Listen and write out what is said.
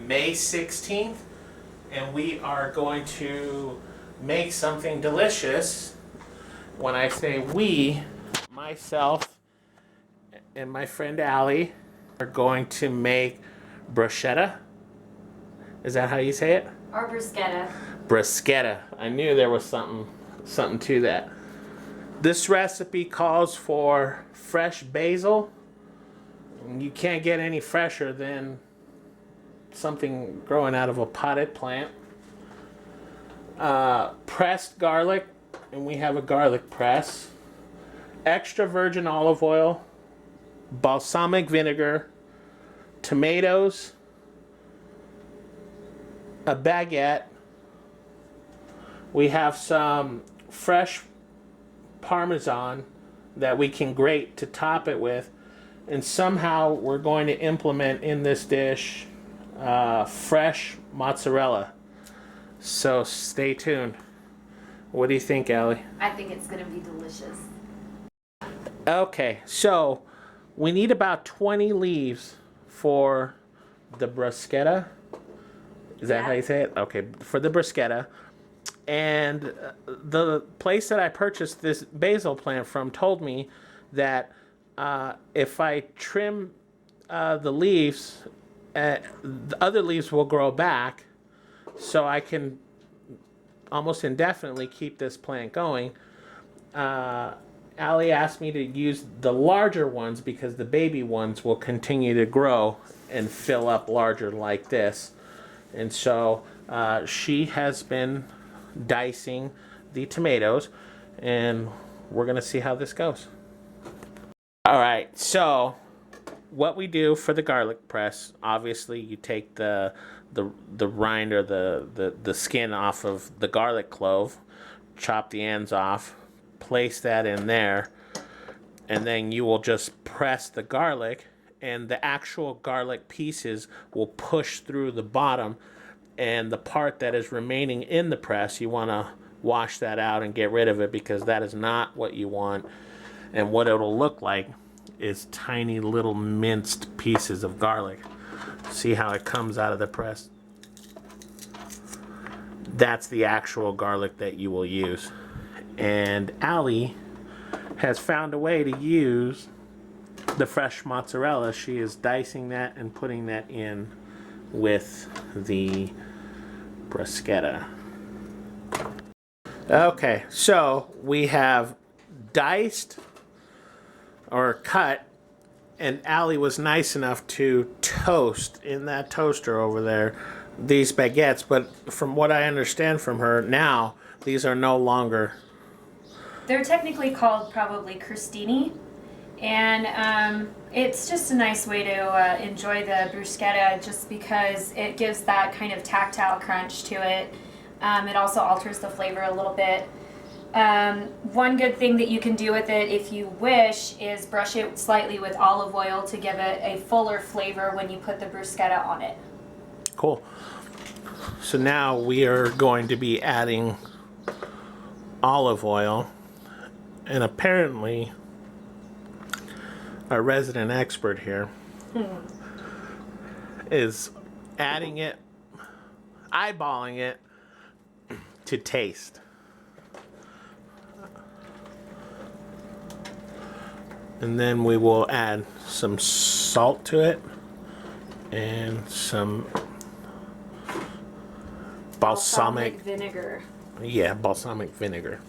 May 16th, and we are going to make something delicious. When I say we, myself and my friend Allie are going to make bruschetta. Is that how you say it? Or bruschetta. Bruschetta. I knew there was something to that. This recipe calls for fresh basil. You can't get any fresher than something growing out of a potted plant. Pressed garlic, and we have a garlic press. Extra virgin olive oil, balsamic vinegar, tomatoes, a baguette. We have some fresh Parmesan that we can grate to top it with, and somehow we're going to implement in this dish fresh mozzarella. So stay tuned. What do you think, Allie? I think it's going to be delicious. Okay, so we need about 20 leaves for the bruschetta. Is that how you say it? Okay, for the bruschetta. And the place that I purchased this basil plant from told me that if I trim the leaves, the other leaves will grow back, so I can almost indefinitely keep this plant going. Allie asked me to use the larger ones because the baby ones will continue to grow and fill up larger like this. And so she has been dicing the tomatoes, and we're gonna see how this goes. All right, so what we do for the garlic press, obviously you take the rind or the skin off of the garlic clove, chop the ends off, place that in there, and then you will just press the garlic, and the actual garlic pieces will push through the bottom, and the part that is remaining in the press, you want to wash that out and get rid of it, because that is not what you want. And what it'll look like is tiny little minced pieces of garlic. See how it comes out of the press? That's the actual garlic that you will use. And Allie has found a way to use the fresh mozzarella. She is dicing that and putting that in with the bruschetta. Okay, so we have diced or cut, and Allie was nice enough to toast in that toaster over there these baguettes, but from what I understand from her now, these are no longer. They're technically called probably crostini, and it's just a nice way to enjoy the bruschetta, just because it gives that kind of tactile crunch to it. It also alters the flavor a little bit. One good thing that you can do with it, if you wish, is brush it slightly with olive oil to give it a fuller flavor when you put the bruschetta on it. Cool. So now we are going to be adding olive oil, and apparently our resident expert here is adding it, eyeballing it to taste. And then we will add some salt to it and some balsamic vinegar. Yeah, balsamic vinegar.